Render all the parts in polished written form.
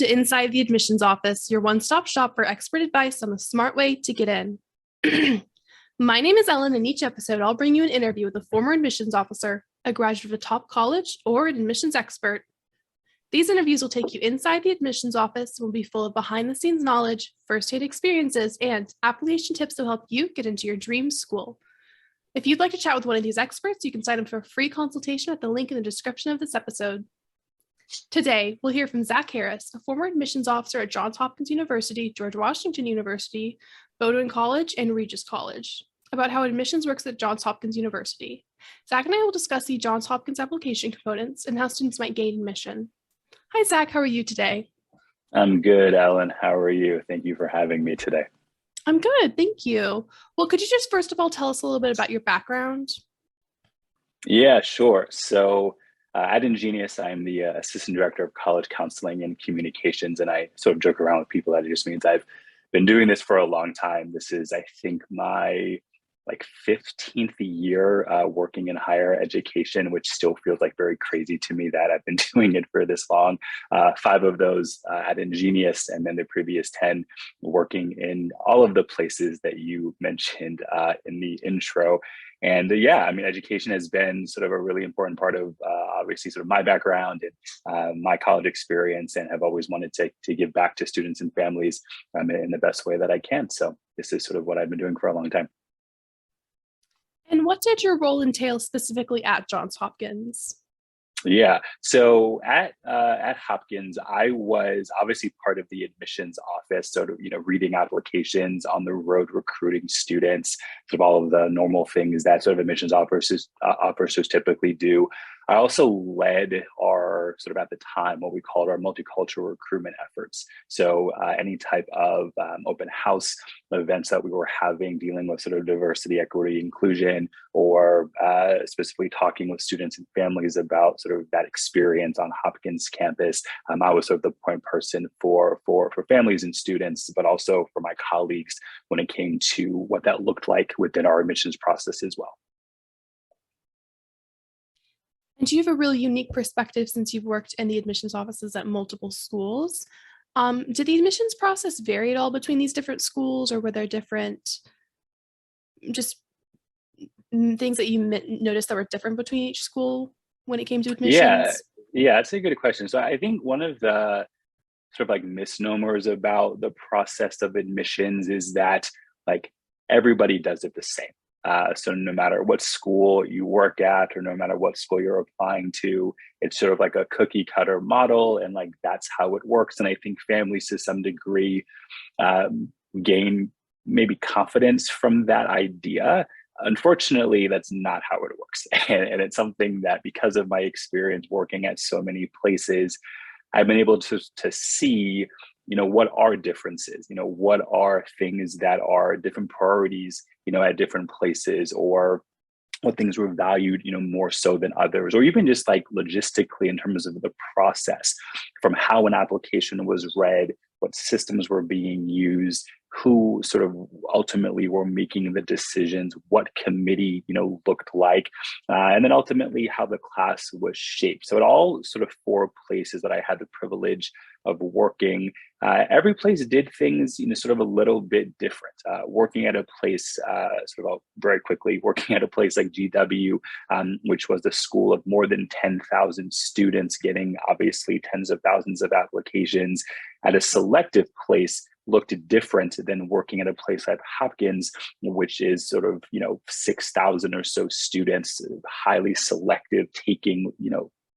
to Inside the Admissions Office, your one-stop shop for expert advice on the smart way to get in. My name is Ellen, and each episode I'll bring you an interview with a former admissions officer, a graduate of a top college, or an admissions expert. These interviews will take you inside the admissions office and will be full of behind-the-scenes knowledge, first-aid experiences, and application tips to help you get into your dream school. If you'd like to chat with one of these experts, you can sign up for a free consultation at the link in the description of this episode. Today, we'll hear from Zak Harris, a former admissions officer at Johns Hopkins University, George Washington University, Bowdoin College, and Regis College, about how admissions works at Johns Hopkins University. Zak and I will discuss the Johns Hopkins application components and how students might gain admission. Hi, Zak. How are you today? I'm good, Ellen. How are you? Thank you for having me today. I'm good. Thank you. Well, could you just first of all tell us a little bit about your background? Yeah, sure. So at Ingenious, I'm the Assistant Director of College Counseling and Communications, and I sort of joke around with people that it just means I've been doing this for a long time. This is, I think, my 15th year working in higher education, which still feels like very crazy to me that I've been doing it for this long. 5 of those at Ingenious, and then the previous 10 working in all of the places that you mentioned in the intro. And yeah, I mean, education has been sort of a really important part of obviously sort of my background and my college experience, and have always wanted to give back to students and families in the best way that I can. So this is sort of what I've been doing for a long time. And what did your role entail specifically at Johns Hopkins? Yeah, so at Hopkins, I was obviously part of the admissions office, so reading applications, on the road recruiting students, sort of all of the normal things that sort of admissions officers typically do. I also led our sort of at the time what we called our multicultural recruitment efforts. So any type of open house events that we were having dealing with sort of diversity, equity, inclusion, or specifically talking with students and families about sort of that experience on Hopkins campus. I was sort of the point person for families and students, but also for my colleagues when it came to what that looked like within our admissions process as well. And you have a really unique perspective since you've worked in the admissions offices at multiple schools. Did the admissions process vary at all between these different schools, or were there different just things that you noticed that were different between each school when it came to admissions? Yeah, that's a good question. So I think one of the sort of like misnomers about the process of admissions is that like everybody does it the same. So no matter what school you work at, or no matter what school you're applying to, it's sort of like a cookie cutter model, and like that's how it works. And I think families to some degree gain maybe confidence from that idea. Unfortunately, that's not how it works. And it's something that, because of my experience working at so many places, I've been able to see, what are differences, what are things that are different priorities, at different places, or what things were valued, more so than others, or even just like logistically in terms of the process, from how an application was read, what systems were being used, who sort of ultimately were making the decisions, what committee, looked like, and then ultimately how the class was shaped. So at all sort of 4 places that I had the privilege of working, every place did things, sort of a little bit different. Working at a place, very quickly, working at a place like GW, which was the school of more than 10,000 students getting obviously tens of thousands of applications, at a selective place looked different than working at a place like Hopkins, which is sort of, 6,000 or so students, highly selective, taking,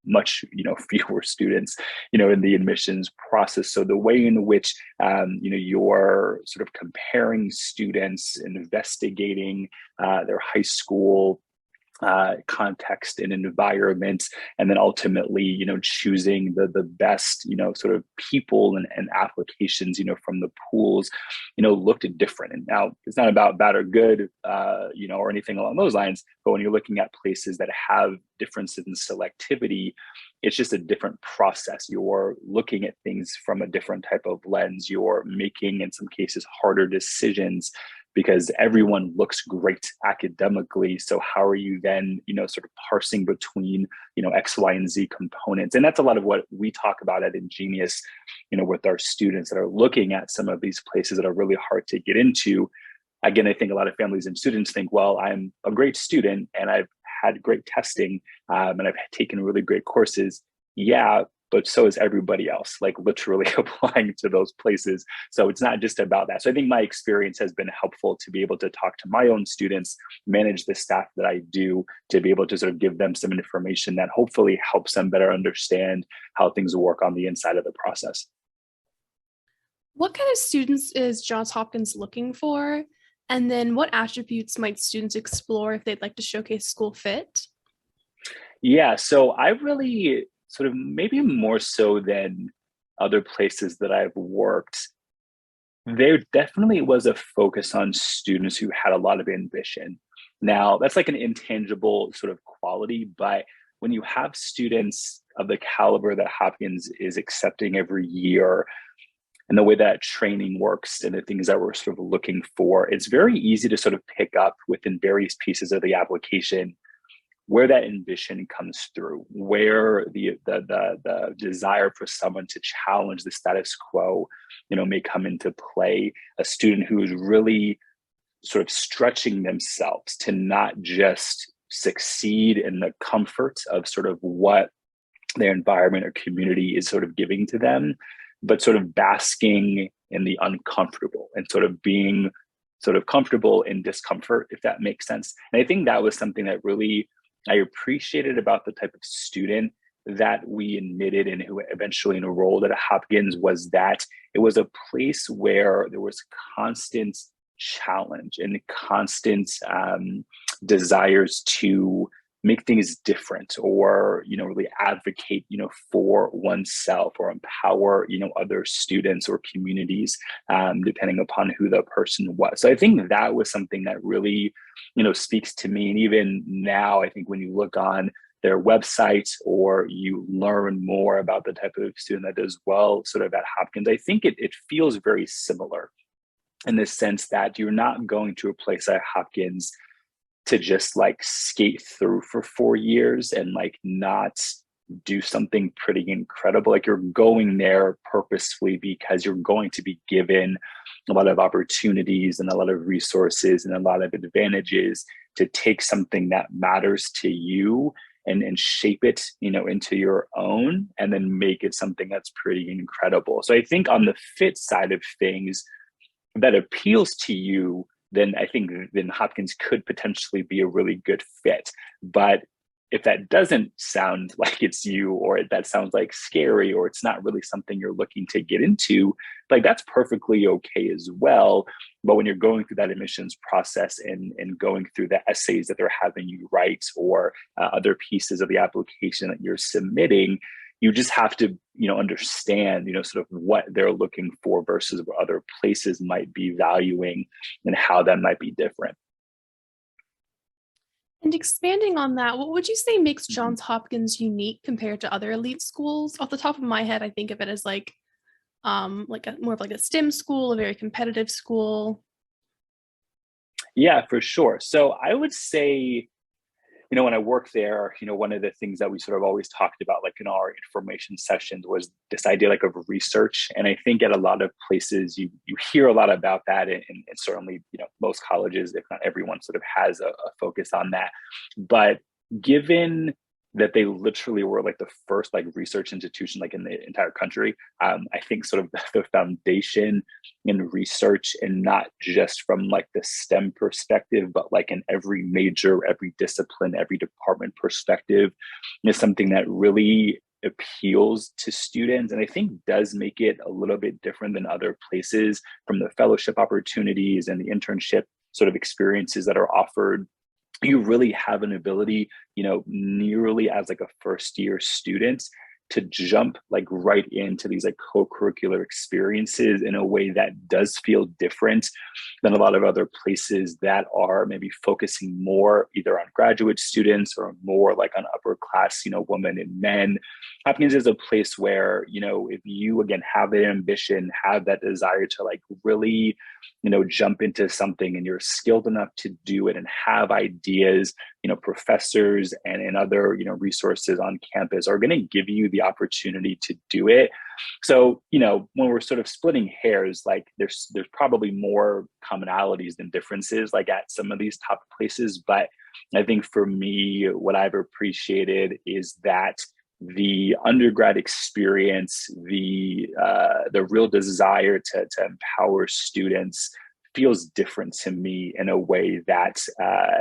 much, fewer students, in the admissions process. So the way in which, you're sort of comparing students, investigating their high school context and environment, and then ultimately, choosing the best, sort of people and applications, from the pools, looked different. And now it's not about bad or good, or anything along those lines, but when you're looking at places that have differences in selectivity, it's just a different process. You're looking at things from a different type of lens. You're making, in some cases, harder decisions because everyone looks great academically. So how are you then, sort of parsing between, X, Y, and Z components? And that's a lot of what we talk about at Ingenious, with our students that are looking at some of these places that are really hard to get into. Again, I think a lot of families and students think, well, I'm a great student and I've had great testing and I've taken really great courses. Yeah, but so is everybody else, like literally applying to those places. So it's not just about that. So I think my experience has been helpful to be able to talk to my own students, manage the staff that I do, to be able to sort of give them some information that hopefully helps them better understand how things work on the inside of the process. What kind of students is Johns Hopkins looking for? And then what attributes might students explore if they'd like to showcase school fit? Yeah, so I really sort of, maybe more so than other places that I've worked, there definitely was a focus on students who had a lot of ambition. Now, that's like an intangible sort of quality, but when you have students of the caliber that Hopkins is accepting every year, and the way that training works and the things that we're sort of looking for, it's very easy to sort of pick up within various pieces of the application where that ambition comes through, where the desire for someone to challenge the status quo, may come into play. A student who is really sort of stretching themselves to not just succeed in the comfort of sort of what their environment or community is sort of giving to them, but sort of basking in the uncomfortable and sort of being sort of comfortable in discomfort, if that makes sense. And I think that was something that really I appreciated about the type of student that we admitted and who eventually enrolled at Hopkins, was that it was a place where there was constant challenge and constant desires to make things different, or really advocate for oneself, or empower other students or communities, depending upon who the person was. So I think that was something that really speaks to me. And even now, I think when you look on their website or you learn more about the type of student that does well sort of at Hopkins, I think it feels very similar, in the sense that you're not going to a place at Hopkins to just like skate through for 4 years and like not do something pretty incredible. Like, you're going there purposefully because you're going to be given a lot of opportunities and a lot of resources and a lot of advantages to take something that matters to you and shape it, into your own, and then make it something that's pretty incredible. So I think on the fit side of things, that appeals to you, then I think then Hopkins could potentially be a really good fit. But if that doesn't sound like it's you, or that sounds like scary, or it's not really something you're looking to get into, like, that's perfectly okay as well. But when you're going through that admissions process and going through the essays that they're having you write, or other pieces of the application that you're submitting, you just have to, understand, sort of what they're looking for versus what other places might be valuing, and how that might be different. And expanding on that, what would you say makes Johns Hopkins unique compared to other elite schools? Off the top of my head, I think of it as like more of like a STEM school, a very competitive school. Yeah, for sure. So I would say, when I worked there, one of the things that we sort of always talked about, like in our information sessions, was this idea like of research. And I think at a lot of places, you hear a lot about that, and certainly, most colleges, if not everyone, sort of has a focus on that. But given that they literally were like the first like research institution like in the entire country, I think sort of the foundation in research, and not just from like the STEM perspective, but like in every major, every discipline, every department perspective, is something that really appeals to students, and I think does make it a little bit different than other places, from the fellowship opportunities and the internship sort of experiences that are offered. You really have an ability, nearly as like a first year student, to jump like right into these like co-curricular experiences in a way that does feel different than a lot of other places that are maybe focusing more either on graduate students or more like on upper class, women and men. Hopkins is a place where, if you again have the ambition, have that desire to like really, jump into something and you're skilled enough to do it and have ideas, professors and other, resources on campus are going to give you the opportunity to do it. So, when we're sort of splitting hairs, like there's probably more commonalities than differences, like at some of these top places. But I think for me, what I've appreciated is that the undergrad experience, the real desire to empower students feels different to me in a way that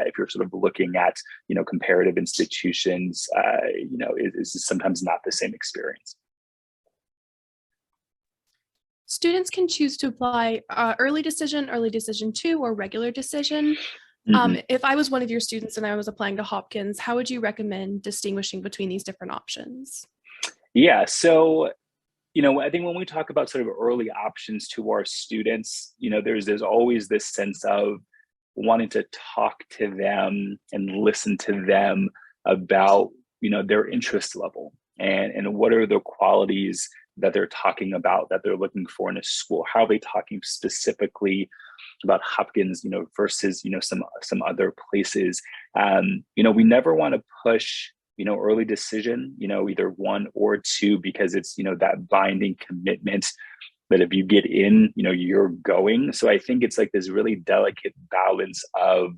if you're sort of looking at, comparative institutions, is sometimes not the same experience. Students can choose to apply early decision 2, or regular decision. If I was one of your students and I was applying to Hopkins, how would you recommend distinguishing between these different options? Yeah, so I think when we talk about sort of early options to our students, there's always this sense of wanting to talk to them and listen to them about, their interest level and what are the qualities that they're talking about that they're looking for in a school. How are they talking specifically about Hopkins, versus, some other places. We never want to push, early decision, either 1 or 2, because it's, that binding commitment that if you get in, you're going. So I think it's like this really delicate balance of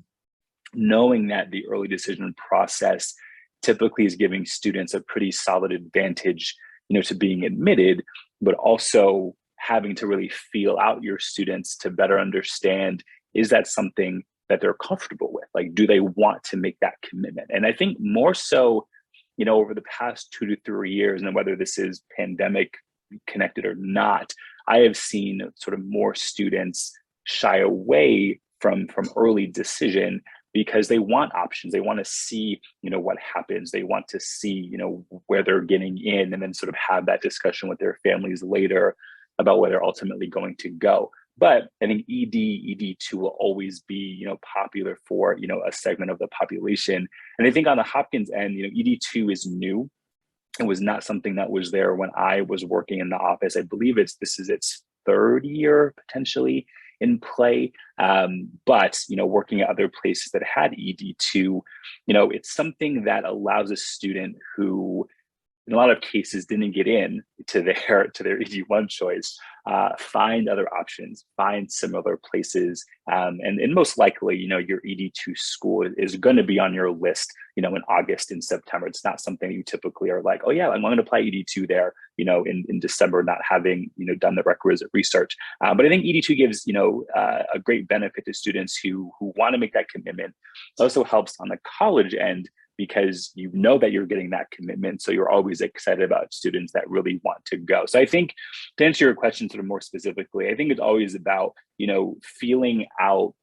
knowing that the early decision process typically is giving students a pretty solid advantage, to being admitted, but also having to really feel out your students to better understand, is that something that they're comfortable with? Like, do they want to make that commitment? And I think more so, over the past 2 to 3 years, and whether this is pandemic connected or not, I have seen sort of more students shy away from early decision because they want options. They want to see, what happens. They want to see, where they're getting in, and then sort of have that discussion with their families later about where they're ultimately going to go. But I think ED2 will always be, popular for, a segment of the population. And I think on the Hopkins end, ED2 is new. It was not something that was there when I was working in the office. I believe this is its 3rd year potentially in play. But, working at other places that had ED2, it's something that allows a student who, in a lot of cases, didn't get in to their ED1 choice, find other options, find similar places, and most likely, your ED2 school is going to be on your list, in August and September. It's not something you typically are like, oh yeah, I'm going to apply ED2 there, in December, not having done the requisite research. But I think ED2 gives a great benefit to students who want to make that commitment. It also helps on the college end, because that you're getting that commitment. So you're always excited about students that really want to go. So I think, to answer your question sort of more specifically, I think it's always about, feeling out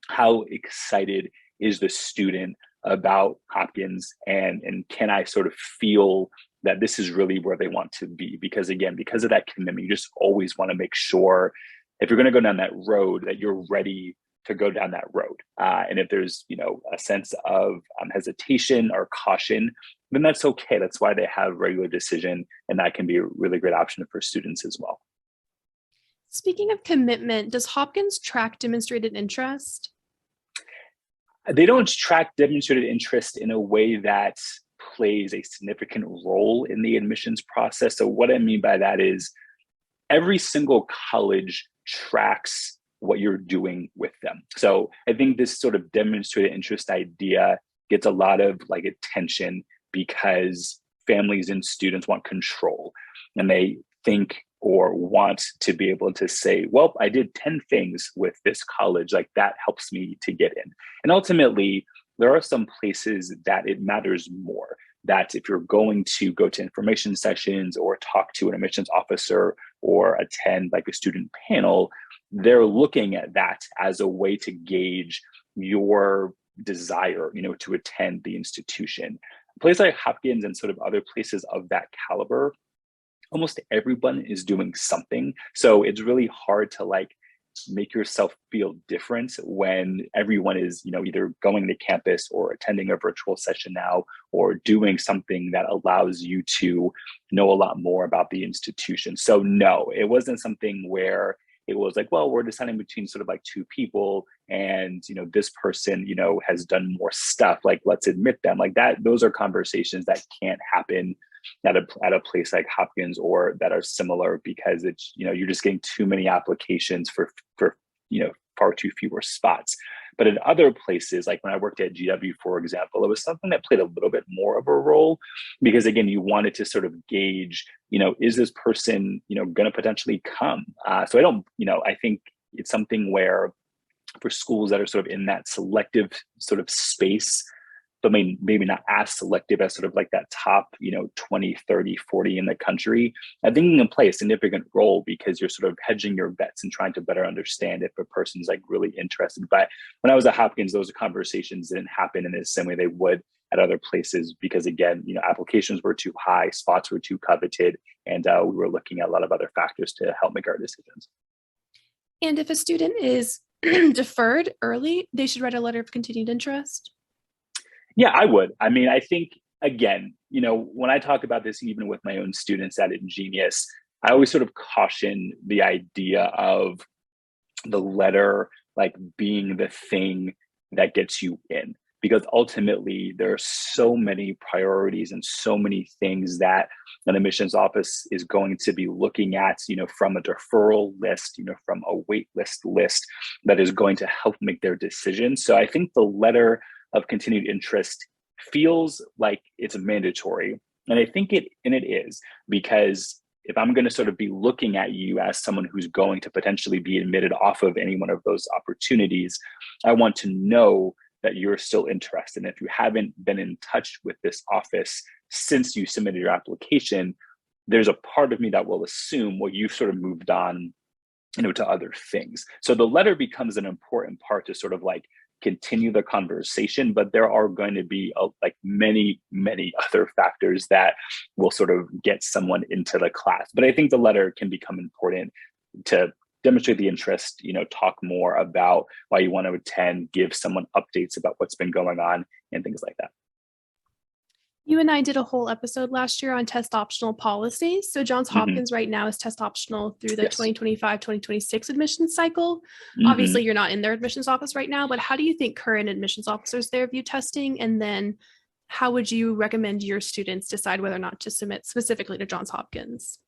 how excited is the student about Hopkins, and can I sort of feel that this is really where they want to be? Because again, because of that commitment, you just always want to make sure if you're going to go down that road that you're ready to go down that road. And if there's, a sense of hesitation or caution, then that's okay. That's why they have regular decision, and that can be a really great option for students as well. Speaking of commitment, does Hopkins track demonstrated interest? They don't track demonstrated interest in a way that plays a significant role in the admissions process. So what I mean by that is every single college tracks what you're doing with them. So I think this sort of demonstrated interest idea gets a lot of like attention because families and students want control, and they think or want to be able to say, well, I did 10 things with this college, like that helps me to get in. And ultimately, there are some places that it matters more, that if you're going to go to information sessions or talk to an admissions officer or attend like a student panel, they're looking at that as a way to gauge your desire, to attend the institution. places like Hopkins and sort of other places of that caliber, almost everyone is doing something. So it's really hard to like make yourself feel different when everyone is, either going to campus or attending a virtual session now, or doing something that allows you to know a lot more about the institution. So no, it wasn't something where it was like, well, we're deciding between sort of like two people, and this person has done more stuff, like let's admit them, like that. Those are conversations that can't happen at a place like Hopkins, or that are similar, because it's you're just getting too many applications for far too fewer spots. But in other places, like when I worked at GW, for example, it was something that played a little bit more of a role, because again, you wanted to sort of gauge, is this person going to potentially come? So I think it's something where, for schools that are sort of in that selective sort of space, but maybe not as selective as sort of like that top 20, 30, 40 in the country, I think it can play a significant role, because you're sort of hedging your bets and trying to better understand if a person's like really interested. But when I was at Hopkins, those conversations didn't happen in the same way they would at other places, because again, applications were too high, spots were too coveted, and we were looking at a lot of other factors to help make our decisions. And if a student is deferred early, they should write a letter of continued interest? Yeah, I would. I mean, I think, again, when I talk about this, even with my own students at Ingenious, I always sort of caution the idea of the letter like being the thing that gets you in, because ultimately there are so many priorities and so many things that an admissions office is going to be looking at, from a deferral list, from a wait list that is going to help make their decision. So I think the letter of continued interest feels like it's mandatory. And I think it is, because if I'm going to sort of be looking at you as someone who's going to potentially be admitted off of any one of those opportunities, I want to know that you're still interested. And if you haven't been in touch with this office since you submitted your application, there's a part of me that will assume, well, you've sort of moved on, to other things. So the letter becomes an important part to sort of like continue the conversation, but there are going to be like many other factors that will sort of get someone into the class. But I think the letter can become important to demonstrate the interest, talk more about why you want to attend, give someone updates about what's been going on, and things like that. You and I did a whole episode last year on test optional policies. So Johns Hopkins right now is test optional through the 2025-2026 admissions cycle. Obviously, you're not in their admissions office right now, but how do you think current admissions officers there view testing? And then how would you recommend your students decide whether or not to submit specifically to Johns Hopkins?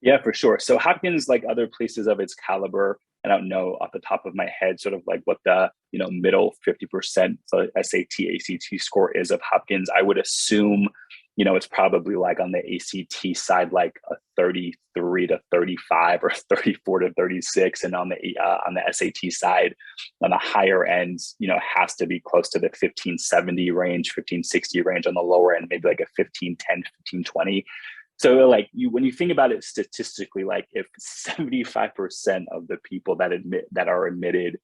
Yeah, for sure. So Hopkins, like other places of its caliber, I don't know off the top of my head sort of like what the middle 50% SAT ACT score is of Hopkins. I would assume it's probably like on the ACT side like a 33 to 35 or 34 to 36, and on the SAT side, on the higher end, has to be close to the 1570 range, 1560 range on the lower end, maybe like a 1510, 1520. So like when you think about it statistically, like if 75% of the people that are admitted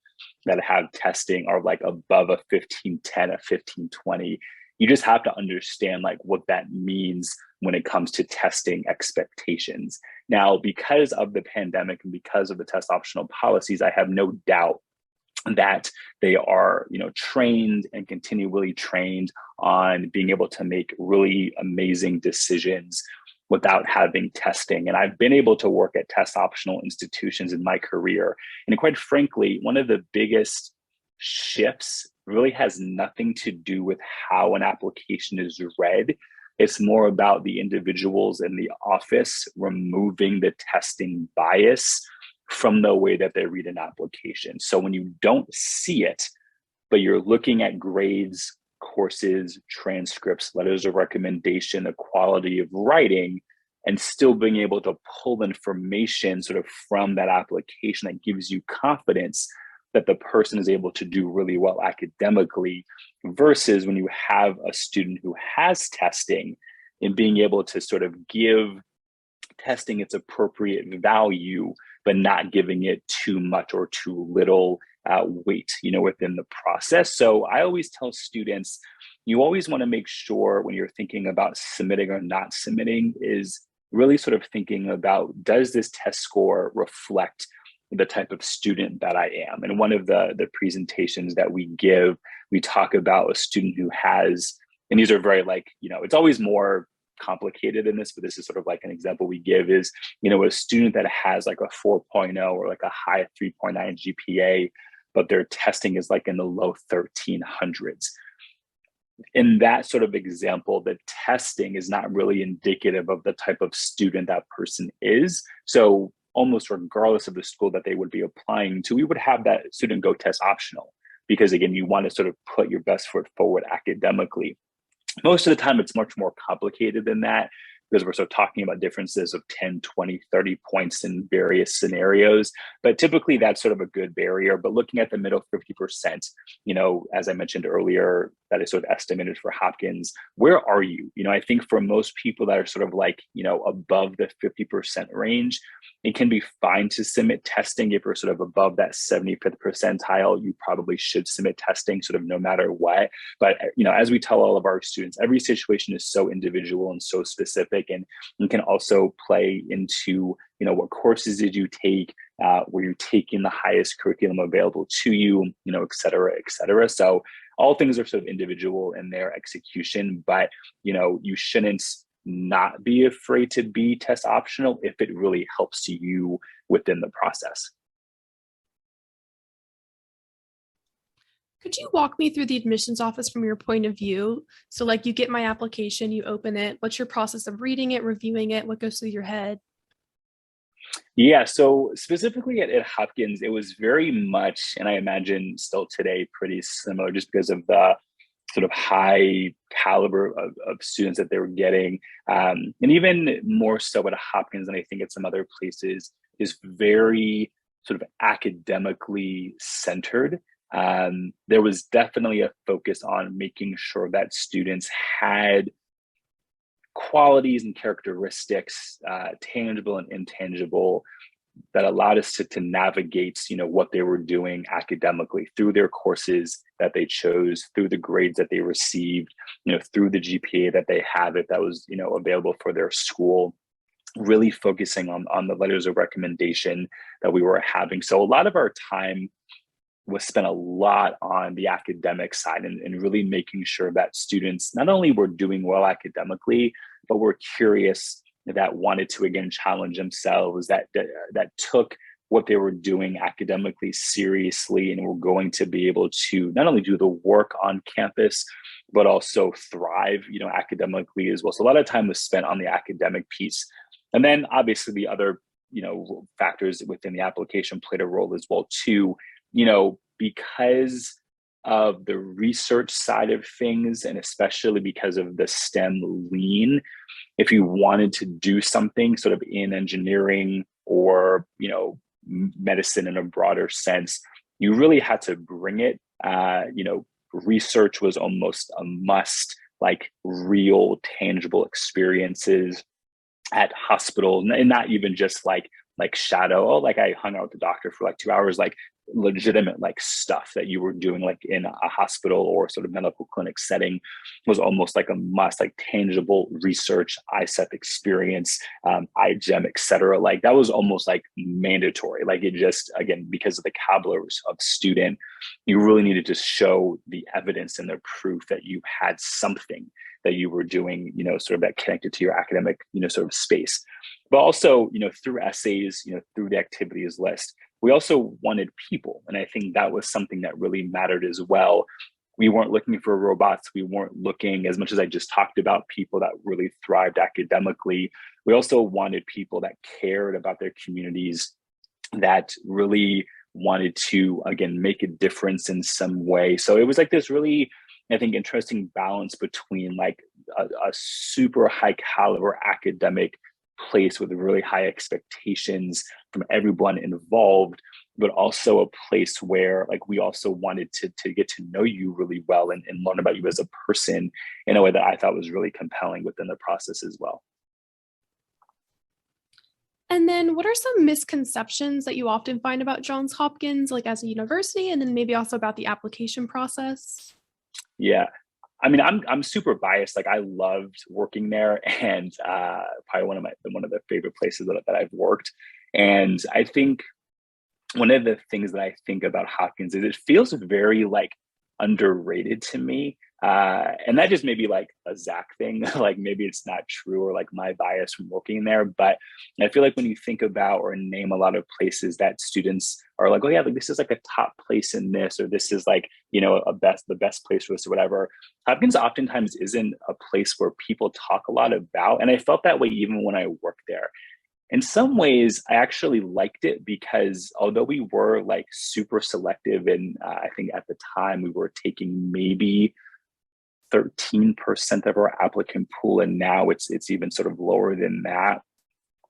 that have testing are like above a 1510, a 1520, you just have to understand like what that means when it comes to testing expectations. Now, because of the pandemic and because of the test optional policies, I have no doubt that they are, trained and continually trained on being able to make really amazing decisions without having testing. And I've been able to work at test optional institutions in my career. And quite frankly, one of the biggest shifts really has nothing to do with how an application is read. It's more about the individuals in the office removing the testing bias from the way that they read an application. So when you don't see it, but you're looking at grades, courses, transcripts, letters of recommendation, the quality of writing, and still being able to pull information sort of from that application that gives you confidence that the person is able to do really well academically, versus when you have a student who has testing and being able to sort of give testing its appropriate value, but not giving it too much or too little weight, within the process. So I always tell students, you always want to make sure when you're thinking about submitting or not submitting is really sort of thinking about, does this test score reflect the type of student that I am? And one of the presentations that we give, we talk about a student who has, and these are very like, it's always more complicated in this, but this is sort of like an example we give is, a student that has like a 4.0 or like a high 3.9 GPA, but their testing is like in the low 1300s. In that sort of example, the testing is not really indicative of the type of student that person is. So almost regardless of the school that they would be applying to, we would have that student go test optional, because again, you want to sort of put your best foot forward academically. Most of the time, it's much more complicated than that, because we're sort of talking about differences of 10, 20, 30 points in various scenarios. But typically that's sort of a good barrier. But looking at the middle 50%, as I mentioned earlier, that is sort of estimated for Hopkins, where are you? I think for most people that are sort of like, above the 50% range, it can be fine to submit testing. If you're sort of above that 75th percentile, you probably should submit testing sort of no matter what. But, as we tell all of our students, every situation is so individual and so specific, and can also play into, what courses did you take? Were you taking the highest curriculum available to you, et cetera, et cetera. So all things are sort of individual in their execution, but, you shouldn't not be afraid to be test optional if it really helps you within the process. Could you walk me through the admissions office from your point of view? So like you get my application, you open it, what's your process of reading it, reviewing it, what goes through your head? Yeah, so specifically at Hopkins, it was very much, and I imagine still today, pretty similar, just because of the sort of high caliber of students that they were getting. And even more so at Hopkins than I think at some other places, is very sort of academically centered. There was definitely a focus on making sure that students had qualities and characteristics, tangible and intangible, that allowed us to navigate, what they were doing academically through their courses that they chose, through the grades that they received, through the GPA that they have, if that was, available for their school, really focusing on the letters of recommendation that we were having. So a lot of our time was spent a lot on the academic side and really making sure that students not only were doing well academically, but were curious, that wanted to again challenge themselves, that took what they were doing academically seriously, and were going to be able to not only do the work on campus, but also thrive, academically as well. So a lot of time was spent on the academic piece. And then obviously the other, factors within the application played a role as well too, because of the research side of things, and especially because of the STEM lean, if you wanted to do something sort of in engineering or, medicine in a broader sense, you really had to bring it. Research was almost a must, like real tangible experiences at hospital, and not even just like shadow. Oh, like I hung out with the doctor for like 2 hours, like legitimate like stuff that you were doing like in a hospital or sort of medical clinic setting was almost like a must, like tangible research, ICEP experience, iGEM, et cetera. Like that was almost like mandatory. Like it just, again, because of the cabblers of student, you really needed to show the evidence and the proof that you had something that you were doing, sort of that connected to your academic, sort of space. But also, through essays, through the activities list, we also wanted people. And I think that was something that really mattered as well. We weren't looking for robots. We weren't looking, as much as I just talked about, people that really thrived academically. We also wanted people that cared about their communities, that really wanted to, again, make a difference in some way. So it was like this really, I think, interesting balance between like a super high caliber academic place with really high expectations from everyone involved, but also a place where like we also wanted to get to know you really well and learn about you as a person in a way that I thought was really compelling within the process as well. And then what are some misconceptions that you often find about Johns Hopkins, like as a university, and then maybe also about the application process? Yeah. I mean, I'm super biased. Like I loved working there, and probably one of the favorite places that I've worked. And I think one of the things that I think about Hopkins is it feels very like underrated to me. And that just may be like a Zak thing, like maybe it's not true or like my bias from working there. But I feel like when you think about or name a lot of places that students are like, oh yeah, like this is like a top place in this, or this is like, the best place for this or whatever. Hopkins oftentimes isn't a place where people talk a lot about. And I felt that way even when I worked there. In some ways, I actually liked it because although we were like super selective, and I think at the time we were taking maybe 13% of our applicant pool, and now it's even sort of lower than that.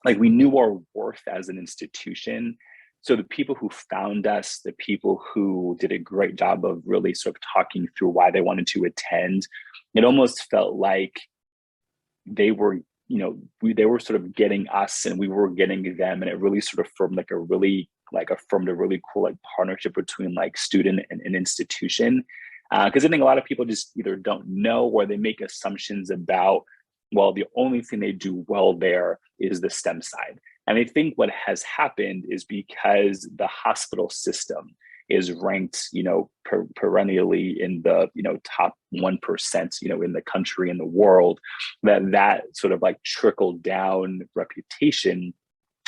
Like we knew our worth as an institution. So the people who found us, the people who did a great job of really sort of talking through why they wanted to attend, it almost felt like they were they were sort of getting us and we were getting them, and it really sort of formed a really cool like partnership between like student and institution. Because I think a lot of people just either don't know or they make assumptions about, well, the only thing they do well there is the STEM side. And I think what has happened is because the hospital system is ranked, perennially in the, top 1%, in the country and the world, that sort of like trickle down reputation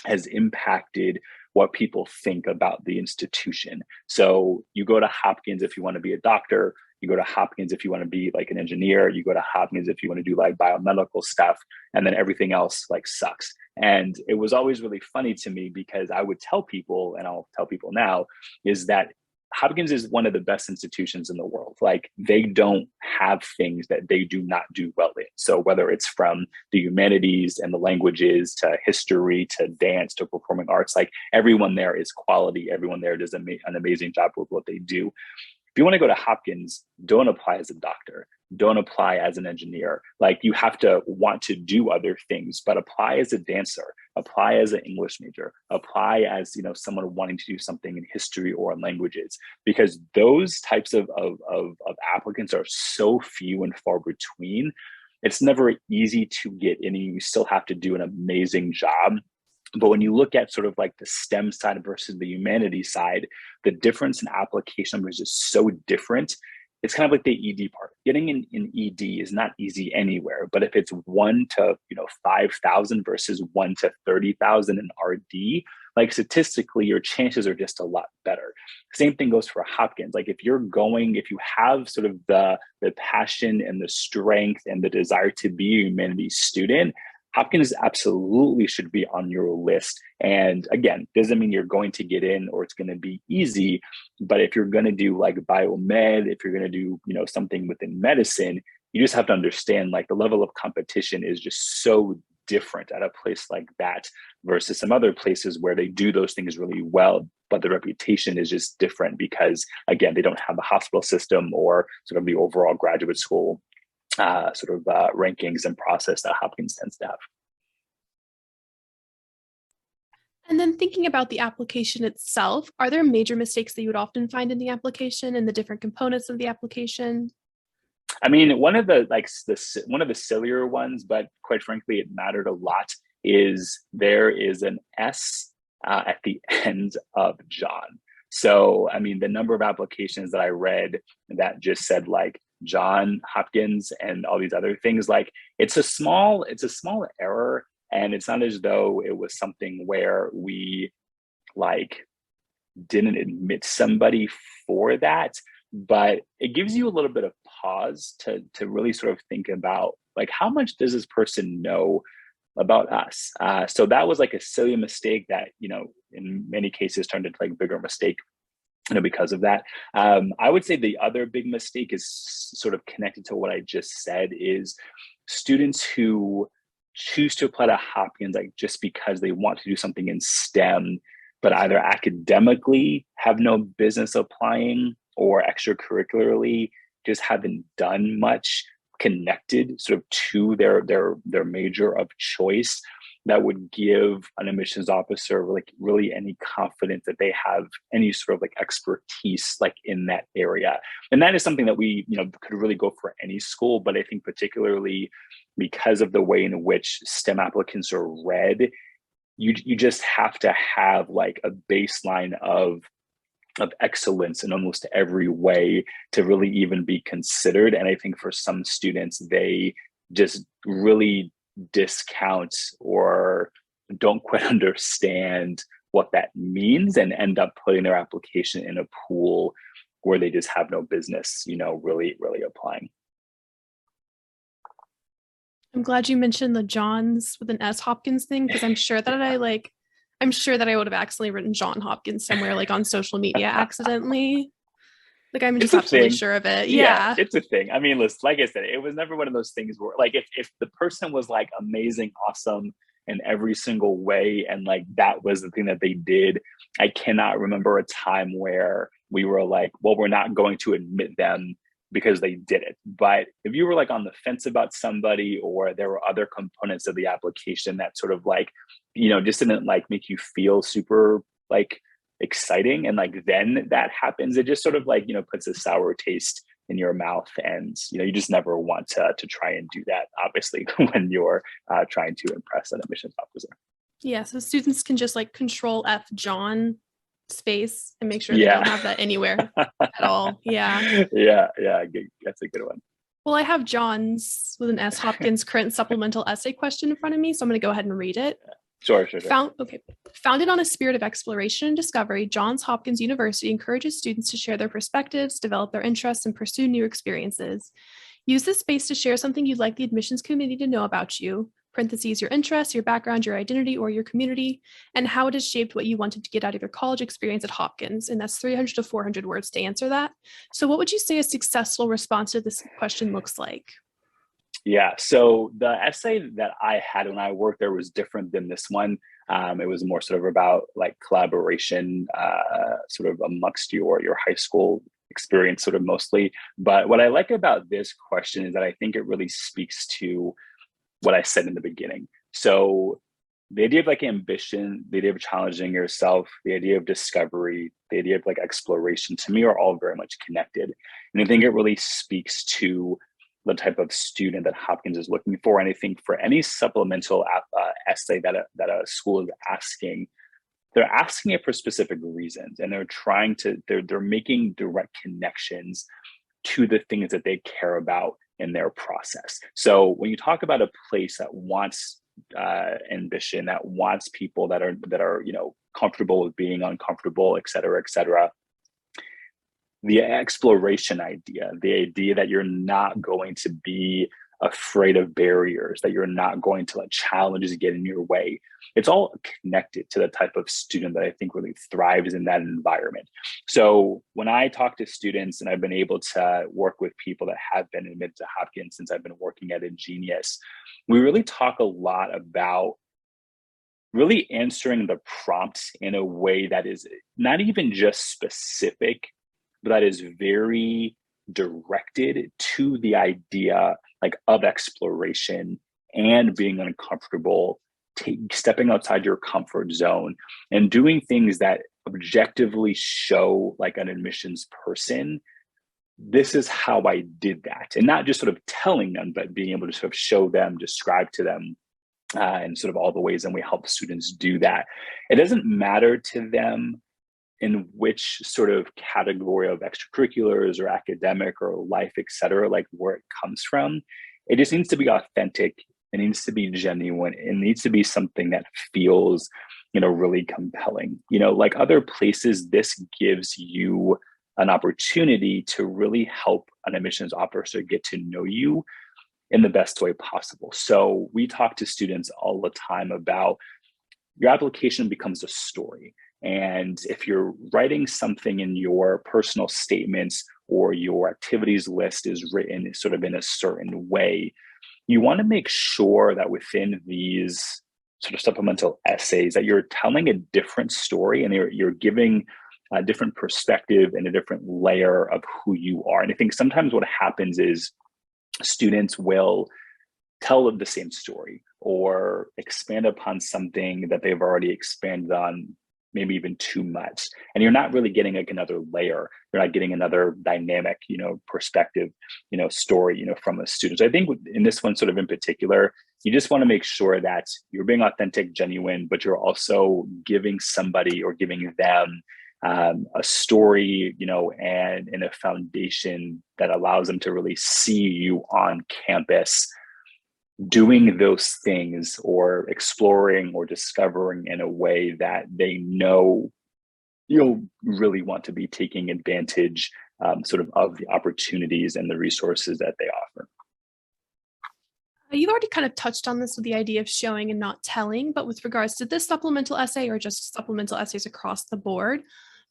has impacted what people think about the institution. So you go to Hopkins if you want to be a doctor, you go to Hopkins if you want to be like an engineer, you go to Hopkins if you want to do like biomedical stuff, and then everything else like sucks. And it was always really funny to me because I would tell people, and I'll tell people now, is that Hopkins is one of the best institutions in the world. Like they don't have things that they do not do well in. So whether it's from the humanities and the languages to history to dance to performing arts, like everyone there is quality. Everyone there does an amazing job with what they do. If you want to go to Hopkins, don't apply as a doctor. Don't apply as an engineer. Like you have to want to do other things, but apply as a dancer, apply as an English major, apply as someone wanting to do something in history or in languages, because those types of applicants are so few and far between. It's never easy to get in. You still have to do an amazing job. But when you look at sort of like the STEM side versus the humanities side, the difference in application numbers is so different. It's kind of like the ED part. Getting in ED is not easy anywhere, but if it's 1 to 5,000 versus 1 to 30,000 in RD, like statistically, your chances are just a lot better. Same thing goes for Hopkins. Like if you have sort of the passion and the strength and the desire to be a humanities student, Hopkins absolutely should be on your list. And again, doesn't mean you're going to get in or it's going to be easy. But if you're going to do like biomed, if you're going to do, something within medicine, you just have to understand like the level of competition is just so different at a place like that versus some other places where they do those things really well, but the reputation is just different because, again, they don't have the hospital system or sort of the overall graduate school rankings and process that Hopkins tends to have. And then thinking about the application itself, are there major mistakes that you would often find in the application and the different components of the application? I mean, one of the sillier ones, but quite frankly, it mattered a lot, is there is an S at the end of John. So, I mean, the number of applications that I read that just said like John Hopkins and all these other things, like it's a small error, and it's not as though it was something where we like didn't admit somebody for that, but it gives you a little bit of pause to really sort of think about like how much does this person know about us. So that was like a silly mistake that in many cases turned into like a bigger mistake because of that. I would say the other big mistake is sort of connected to what I just said, is students who choose to apply to Hopkins like just because they want to do something in STEM, but either academically have no business applying or extracurricularly just haven't done much connected sort of to their major of choice. that would give an admissions officer like really any confidence that they have any sort of like expertise like in that area. And that is something that we, could really go for any school, but I think particularly because of the way in which STEM applicants are read, you just have to have like a baseline of excellence in almost every way to really even be considered. And I think for some students, they just really discount or don't quite understand what that means and end up putting their application in a pool where they just have no business, really applying. I'm glad you mentioned the Johns with an S Hopkins thing, because I'm sure that I would have accidentally written John Hopkins somewhere like on social media accidentally. Like I'm just absolutely sure of it. Yeah, it's a thing. I mean, listen, like I said, it was never one of those things where like if the person was like amazing, awesome in every single way, and like that was the thing that they did, I cannot remember a time where we were like, well, we're not going to admit them because they did it. But if you were like on the fence about somebody, or there were other components of the application that sort of like, just didn't like make you feel super like exciting, and like then that happens, it just sort of like, puts a sour taste in your mouth, and you just never want to try and do that, obviously, when you're trying to impress an admissions officer. Yeah, so students can just like Control F John space and make sure they don't have that anywhere at all. Yeah. Yeah, that's a good one. Well, I have John's with an S Hopkins current supplemental essay question in front of me, so I'm going to go ahead and read it. Sure. Founded on a spirit of exploration and discovery, Johns Hopkins University encourages students to share their perspectives, develop their interests, and pursue new experiences. Use this space to share something you'd like the admissions committee to know about you, parentheses, your interests, your background, your identity, or your community, and how it has shaped what you wanted to get out of your college experience at Hopkins. And that's 300 to 400 words to answer that. So what would you say a successful response to this question looks like? Yeah, so the essay that I had when I worked there was different than this one. It was more sort of about like collaboration, sort of amongst your high school experience, sort of mostly. But what I like about this question is that I think it really speaks to what I said in the beginning. So the idea of like ambition, the idea of challenging yourself, the idea of discovery, the idea of like exploration, to me are all very much connected. And I think it really speaks to the type of student that Hopkins is looking for. And I think for any supplemental essay that a school is asking, they're asking it for specific reasons, and they're making direct connections to the things that they care about in their process. So when you talk about a place that wants ambition, that wants people that are comfortable with being uncomfortable, et cetera, the exploration idea, the idea that you're not going to be afraid of barriers, that you're not going to let challenges get in your way. It's all connected to the type of student that I think really thrives in that environment. So when I talk to students, and I've been able to work with people that have been admitted to Hopkins since I've been working at Ingenious, we really talk a lot about really answering the prompts in a way that is not even just specific, but that is very directed to the idea like of exploration and being uncomfortable, stepping outside your comfort zone and doing things that objectively show like an admissions person, this is how I did that. And not just sort of telling them, but being able to sort of show them, describe to them, and sort of all the ways that we help students do that. It doesn't matter to them in which sort of category of extracurriculars or academic or life, et cetera, like where it comes from. It just needs to be authentic. It needs to be genuine. It needs to be something that feels, really compelling. Like other places, this gives you an opportunity to really help an admissions officer get to know you in the best way possible. So we talk to students all the time about your application becomes a story. And if you're writing something in your personal statements or your activities list is written sort of in a certain way, you want to make sure that within these sort of supplemental essays that you're telling a different story and you're giving a different perspective and a different layer of who you are. And I think sometimes what happens is students will tell the same story, or expand upon something that they've already expanded on, maybe even too much. And you're not really getting like another layer. You're not getting another dynamic, perspective, story, from a student. So I think in this one sort of in particular, you just want to make sure that you're being authentic, genuine, but you're also giving somebody or giving them a story, and a foundation that allows them to really see you on campus doing those things or exploring or discovering in a way that they know you'll really want to be taking advantage of the opportunities and the resources that they offer. You've already kind of touched on this with the idea of showing and not telling, but with regards to this supplemental essay or just supplemental essays across the board,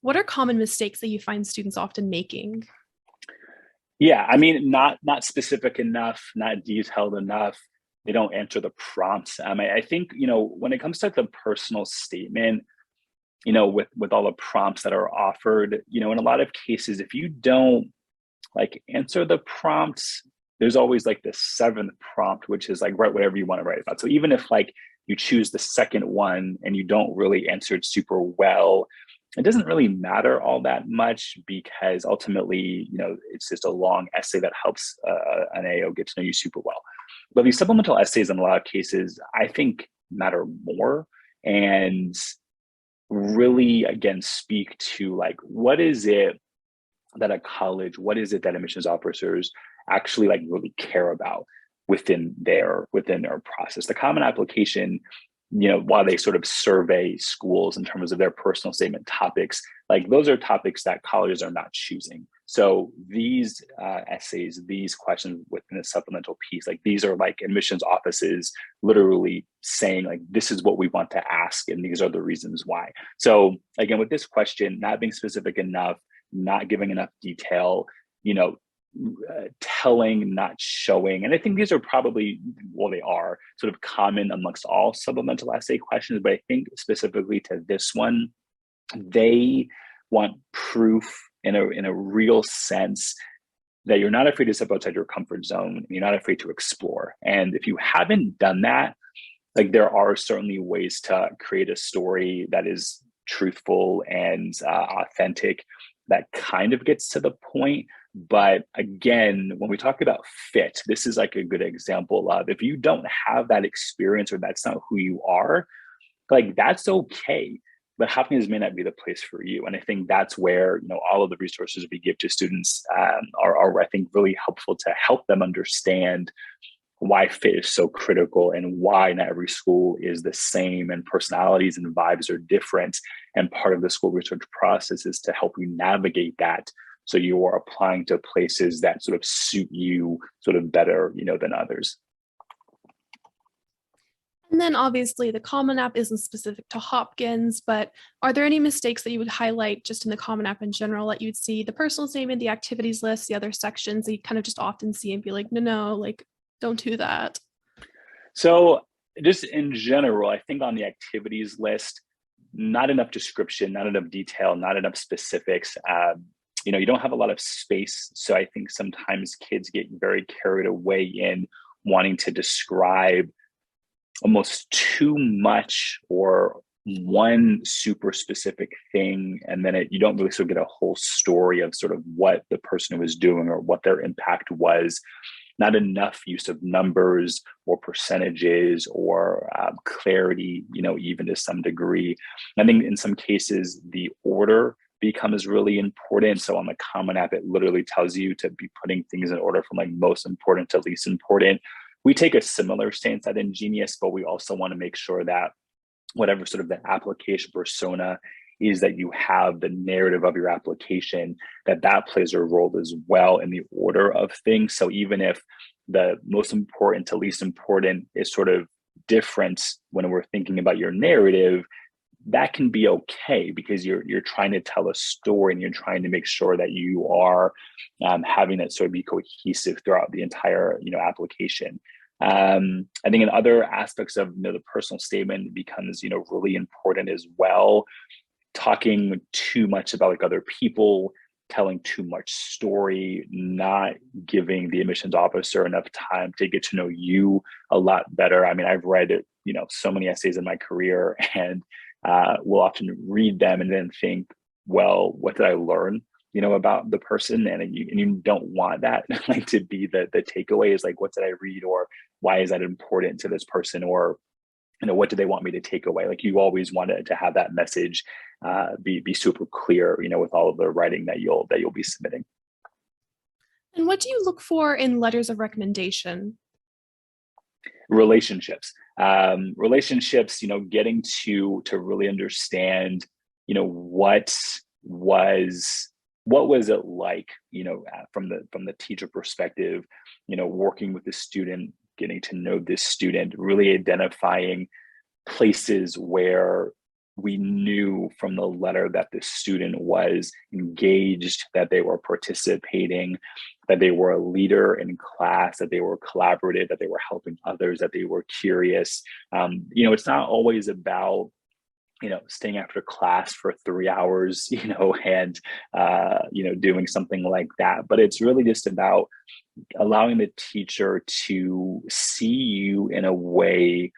what are common mistakes that you find students often making? Yeah, I mean, not specific enough, not detailed enough. They don't answer the prompts. I think, when it comes to the personal statement, with all the prompts that are offered, in a lot of cases, if you don't answer the prompts, there's always the seventh prompt, which is write whatever you want to write about. So even if you choose the second one and you don't really answer it super well, it doesn't really matter all that much, because ultimately, it's just a long essay that helps an AO get to know you super well. But these supplemental essays, in a lot of cases, I think matter more, and really, again, speak to what is it that a college, what is it that admissions officers actually really care about within their process. The common application, while they sort of survey schools in terms of their personal statement topics, those are topics that colleges are not choosing. So these essays, these questions within the supplemental piece, these are admissions offices literally saying this is what we want to ask, and these are the reasons why. So again, with this question, not being specific enough, not giving enough detail, telling, not showing. And I think these are probably, they are sort of common amongst all supplemental essay questions, but I think specifically to this one, they want proof in a real sense that you're not afraid to step outside your comfort zone, and you're not afraid to explore. And if you haven't done that, there are certainly ways to create a story that is truthful and authentic, that kind of gets to the point. But again, when we talk about fit, this is a good example of, if you don't have that experience or that's not who you are, that's okay. But Hopkins may not be the place for you. And I think that's where, all of the resources we give to students are, I think, really helpful to help them understand why fit is so critical, and why not every school is the same, and personalities and vibes are different. And part of the school research process is to help you navigate that, so you are applying to places that sort of suit you sort of better, than others. And then obviously the Common App isn't specific to Hopkins, but are there any mistakes that you would highlight just in the Common App in general that you'd see, the personal statement, the activities list, the other sections that you kind of just often see and be no, don't do that? So just in general, I think on the activities list, not enough description, not enough detail, not enough specifics. You don't have a lot of space. So I think sometimes kids get very carried away in wanting to describe almost too much or one super specific thing. And then you don't really sort of get a whole story of sort of what the person was doing or what their impact was. Not enough use of numbers or percentages or clarity, even to some degree. I think in some cases, the order becomes really important. So on the Common App, it literally tells you to be putting things in order from most important to least important. We take a similar stance at Ingenious, but we also want to make sure that whatever sort of the application persona is that you have the narrative of your application, that plays a role as well in the order of things. So even if the most important to least important is sort of different when we're thinking about your narrative, that can be okay, because you're trying to tell a story and you're trying to make sure that you are having that sort of be cohesive throughout the entire application. I think in other aspects of the personal statement becomes really important as well. Talking too much about other people, telling too much story, not giving the admissions officer enough time to get to know you a lot better. I mean, I've read, so many essays in my career, and will often read them and then think, well, what did I learn, about the person? And you don't want that like to be the takeaway is like, what did I read, or why is that important to this person, or what do they want me to take away? Like, you always want to have that message be super clear, with all of the writing that you'll be submitting. And what do you look for in letters of recommendation? Relationships, getting to really understand, what was it like, from the teacher perspective, working with the student, getting to know this student, really identifying places where we knew from the letter that the student was engaged, that they were participating, that they were a leader in class, that they were collaborative, that they were helping others, that they were curious. It's not always about staying after class for 3 hours, and doing something like that. But it's really just about allowing the teacher to see you in a way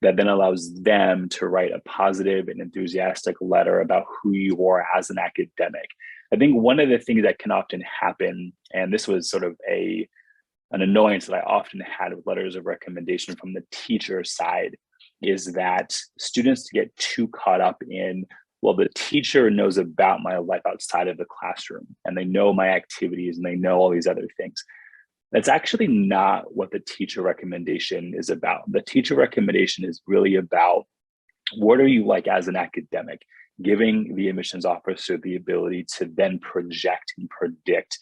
that then allows them to write a positive and enthusiastic letter about who you are as an academic. I think one of the things that can often happen, and this was sort of an annoyance that I often had with letters of recommendation from the teacher side, is that students get too caught up in, well, the teacher knows about my life outside of the classroom, and they know my activities, and they know all these other things. That's actually not what the teacher recommendation is about. The teacher recommendation is really about, what are you like as an academic, giving the admissions officer the ability to then project and predict,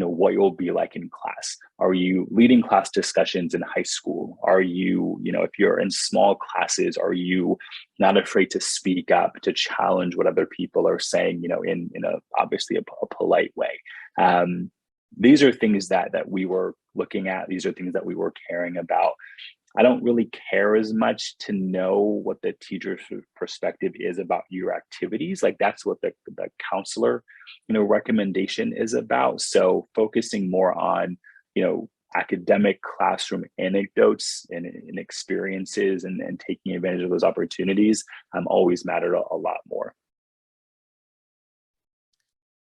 what you'll be like in class. Are you leading class discussions in high school? Are you, if you're in small classes, are you not afraid to speak up, to challenge what other people are saying, in obviously a polite way? These are things that we were looking at. These are things that we were caring about. I don't really care as much to know what the teacher's perspective is about your activities. Like, that's what the counselor, recommendation is about. So focusing more on, academic classroom anecdotes and experiences, and taking advantage of those opportunities always mattered a lot more.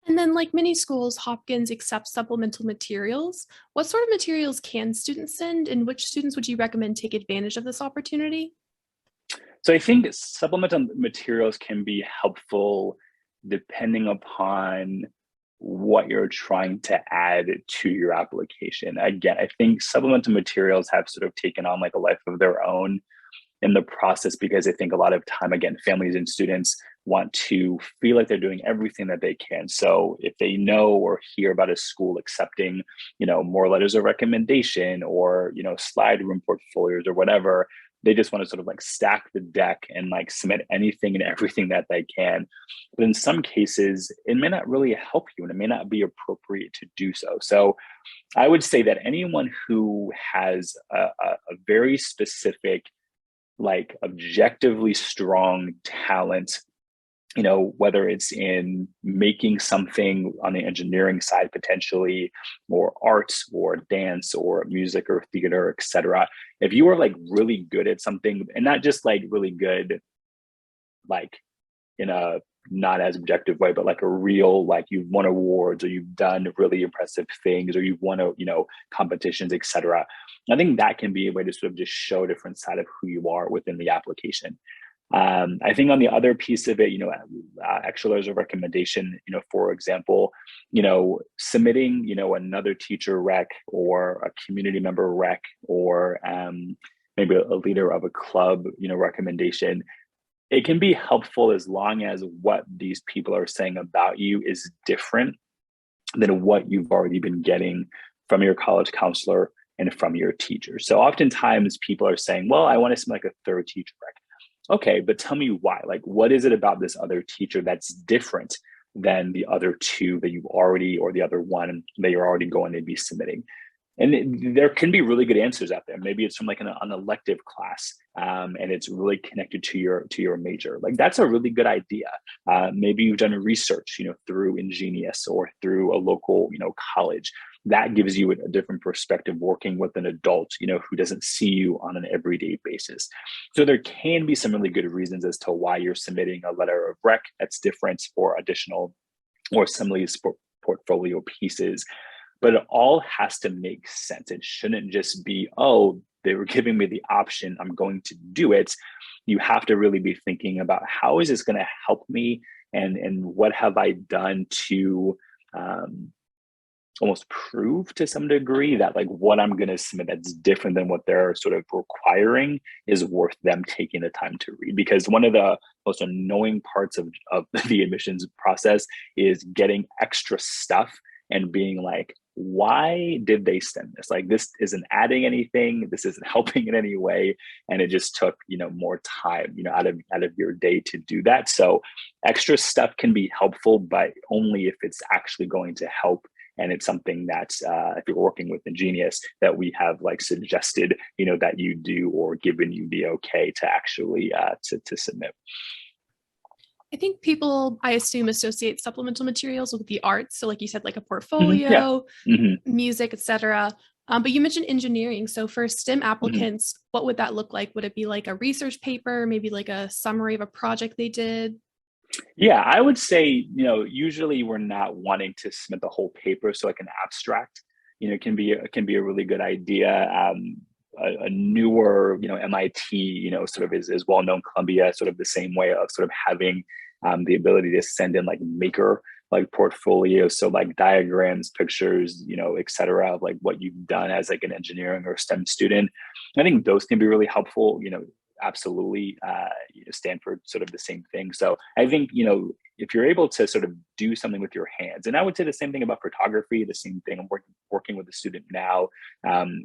And then, like many schools, Hopkins accepts supplemental materials. What sort of materials can students send, and which students would you recommend take advantage of this opportunity? So I think supplemental materials can be helpful depending upon what you're trying to add to your application. Again, I think supplemental materials have sort of taken on like a life of their own in the process, because I think a lot of time, again, families and students want to feel like they're doing everything that they can. So if they know or hear about a school accepting, more letters of recommendation, or, slide room portfolios or whatever, they just want to sort of like stack the deck and like submit anything and everything that they can. But in some cases, it may not really help you, and it may not be appropriate to do so. So I would say that anyone who has a very specific, like objectively strong talent, whether it's in making something on the engineering side potentially, or arts or dance or music or theater, etc. If you are like really good at something, and not just like really good, like in a not as objective way, but like a real, like you've won awards, or you've done really impressive things, or you've won, competitions, etc. I think that can be a way to sort of just show a different side of who you are within the application. I think on the other piece of it, extra letters of recommendation, for example, submitting, another teacher rec, or a community member rec, or maybe a leader of a club, recommendation. It can be helpful as long as what these people are saying about you is different than what you've already been getting from your college counselor and from your teacher. So oftentimes people are saying, well, I want to submit like a third teacher rec. Okay, but tell me why. Like, what is it about this other teacher that's different than the other two that you've already, or the other one that you're already going to be submitting? there can be really good answers out there. Maybe it's from like an elective class, and it's really connected to your major. Like that's a really good idea. Maybe you've done research, through Ingenious or through a local, college. That gives you a different perspective working with an adult, who doesn't see you on an everyday basis. So there can be some really good reasons as to why you're submitting a letter of rec that's different or additional, or some of these portfolio pieces. But it all has to make sense. It shouldn't just be, oh, they were giving me the option, I'm going to do it. You have to really be thinking about, how is this going to help me, and what have I done to almost prove to some degree that like what I'm going to submit that's different than what they're sort of requiring is worth them taking the time to read. Because one of the most annoying parts of the admissions process is getting extra stuff and being like, why did they send this? Like, this isn't adding anything, this isn't helping in any way, and it just took more time out of your day to do that. So extra stuff can be helpful, but only if it's actually going to help, and it's something that if you're working with Ingenious, that we have like suggested that you do, or given you the okay to actually to submit. I think people, I assume, associate supplemental materials with the arts. So like you said, like a portfolio, music, etc. But you mentioned engineering. So for STEM applicants, what would that look like? Would it be like a research paper, maybe like a summary of a project they did? Yeah, I would say, usually we're not wanting to submit the whole paper. So like an abstract, can be a really good idea. A newer, MIT, sort of is well-known, Columbia, sort of the same way of sort of having the ability to send in like maker, like portfolio. So like diagrams, pictures, et cetera, of like what you've done as like an engineering or STEM student. I think those can be really helpful, absolutely. Stanford, sort of the same thing. So I think, if you're able to sort of do something with your hands, and I would say the same thing about photography, the same thing. I'm working with a student now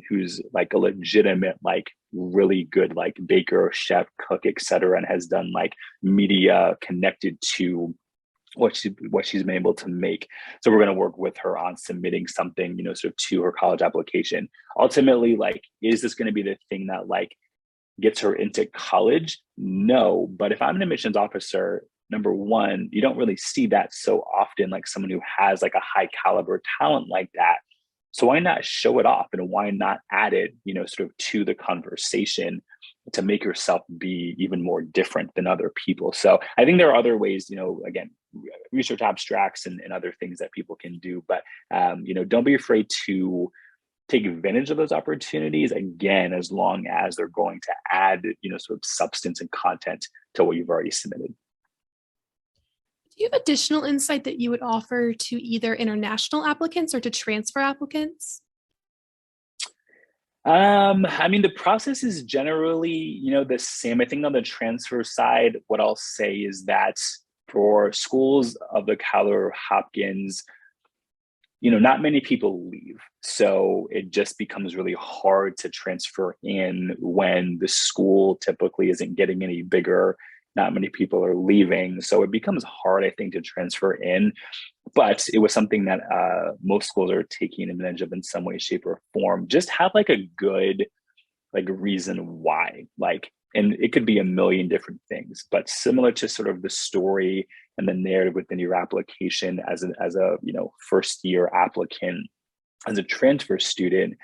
who's like a legitimate, like really good, like baker, chef, cook, etc., and has done like media connected to what she's been able to make. So we're going to work with her on submitting something, sort of to her college application. Ultimately, like, is this going to be the thing that like gets her into college? No. But if I'm an admissions officer, number one, you don't really see that so often, like someone who has like a high caliber talent like that. So why not show it off, and why not add it, sort of to the conversation to make yourself be even more different than other people? So I think there are other ways, again, research abstracts and other things that people can do, but don't be afraid to take advantage of those opportunities, again, as long as they're going to add, sort of substance and content to what you've already submitted. Do you have additional insight that you would offer to either international applicants or to transfer applicants? I mean, the process is generally, the same. I think on the transfer side, what I'll say is that for schools of the caliber Hopkins, not many people leave. So it just becomes really hard to transfer in when the school typically isn't getting any bigger. Not many people are leaving. So it becomes hard, I think, to transfer in. But it was something that most schools are taking advantage of in some way, shape, or form. Just have like a good like reason why. Like, and it could be a million different things, but similar to sort of the story and the narrative within your application as a first year applicant, as a transfer student,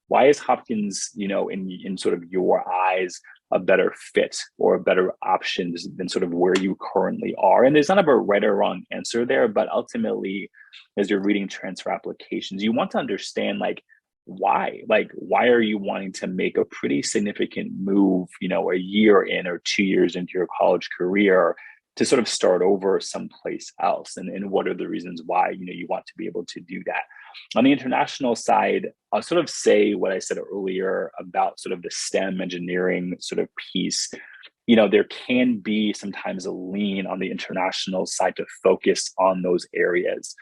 why is Hopkins, in sort of your eyes, a better fit or a better option than sort of where you currently are? And there's not a right or wrong answer there, but ultimately, as you're reading transfer applications, you want to understand like why are you wanting to make a pretty significant move, a year in or 2 years into your college career to sort of start over someplace else, and what are the reasons why you want to be able to do that. On the international side, I'll sort of say what I said earlier about sort of the STEM engineering sort of piece. There can be sometimes a lean on the international side to focus on those areas.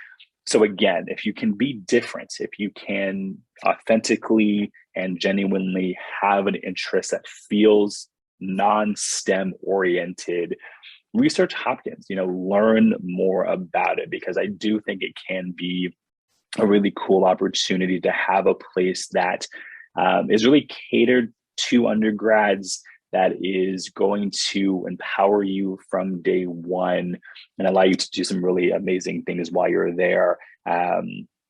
So again, if you can be different, if you can authentically and genuinely have an interest that feels non-STEM oriented, research Hopkins, learn more about it, because I do think it can be a really cool opportunity to have a place that is really catered to undergrads, that is going to empower you from day one and allow you to do some really amazing things while you're there.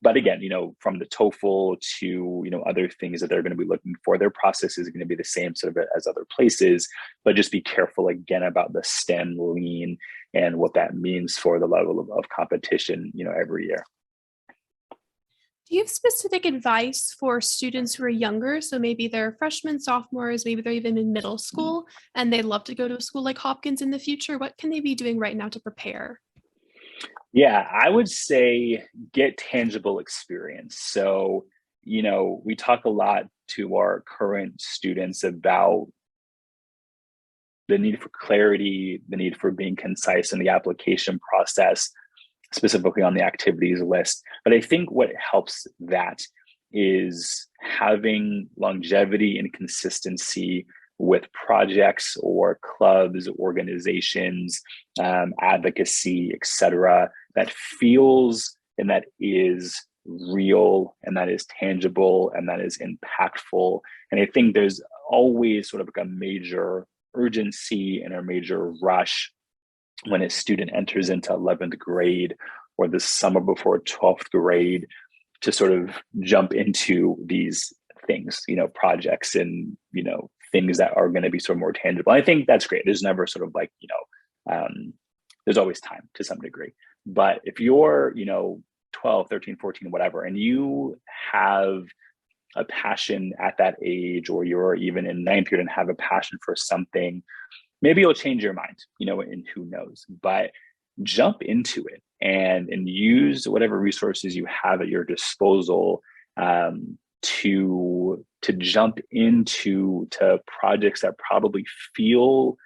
But again, from the TOEFL to, other things that they're going to be looking for, their process is going to be the same sort of as other places, but just be careful again about the STEM lean and what that means for the level of competition, every year. Do you have specific advice for students who are younger? So maybe they're freshmen, sophomores, maybe they're even in middle school and they'd love to go to a school like Hopkins in the future. What can they be doing right now to prepare? Yeah, I would say get tangible experience. So, we talk a lot to our current students about the need for clarity, the need for being concise in the application process, specifically on the activities list. But I think what helps that is having longevity and consistency with projects or clubs, organizations, advocacy, etc., that feels and that is real and that is tangible and that is impactful. And I think there's always sort of like a major urgency and a major rush when a student enters into 11th grade or the summer before 12th grade to sort of jump into these things, projects and, things that are going to be sort of more tangible. I think that's great. There's never sort of like, there's always time to some degree. But if you're, 12, 13, 14, whatever, and you have a passion at that age, or you're even in ninth grade and have a passion for something, maybe you'll change your mind, and who knows, but jump into it and use whatever resources you have at your disposal to jump into projects that probably feel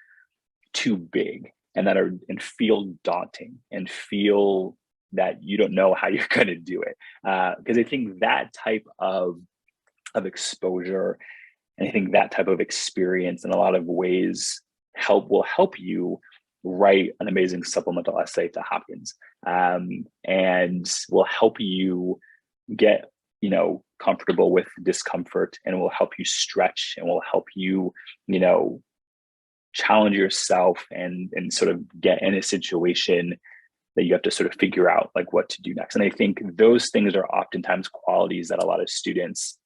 too big and feel daunting and feel that you don't know how you're going to do it. Because I think that type of exposure, and I think that type of experience in a lot of ways will help you write an amazing supplemental essay to Hopkins, and will help you get comfortable with discomfort, and will help you stretch, and will help you challenge yourself and sort of get in a situation that you have to sort of figure out like what to do next. And I think those things are oftentimes qualities that a lot of students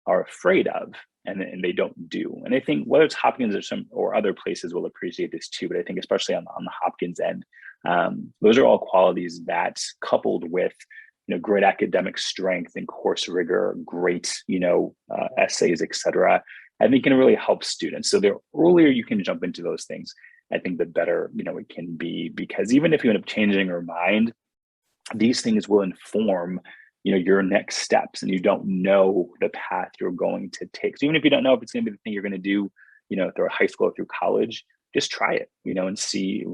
are afraid of and they don't do. And I think whether it's Hopkins or other places will appreciate this too, but I think especially on the Hopkins end, those are all qualities that, coupled with great academic strength and course rigor, great essays, etc., I think can really help students. So the earlier you can jump into those things, I think the better it can be, because even if you end up changing your mind, these things will inform your next steps, and you don't know the path you're going to take. So even if you don't know if it's going to be the thing you're going to do, through high school or through college, just try it, and see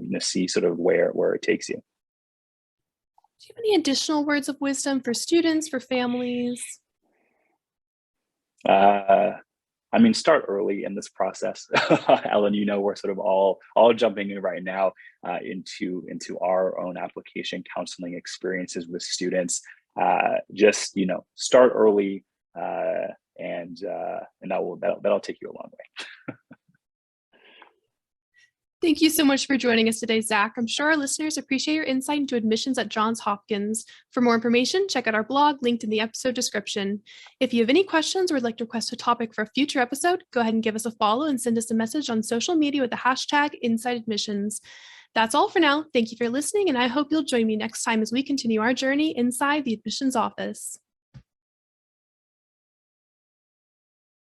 sort of where it takes you. Do you have any additional words of wisdom for students, for families? Start early in this process. Ellen, we're sort of all jumping in right now into our own application counseling experiences with students. Just start early, and that'll take you a long way. Thank you so much for joining us today, Zak. I'm sure our listeners appreciate your insight into admissions at Johns Hopkins. For more information, check out our blog linked in the episode description. If you have any questions or would like to request a topic for a future episode, go ahead and give us a follow and send us a message on social media with the hashtag #InsideAdmissions. That's all for now. Thank you for listening, and I hope you'll join me next time as we continue our journey inside the admissions office.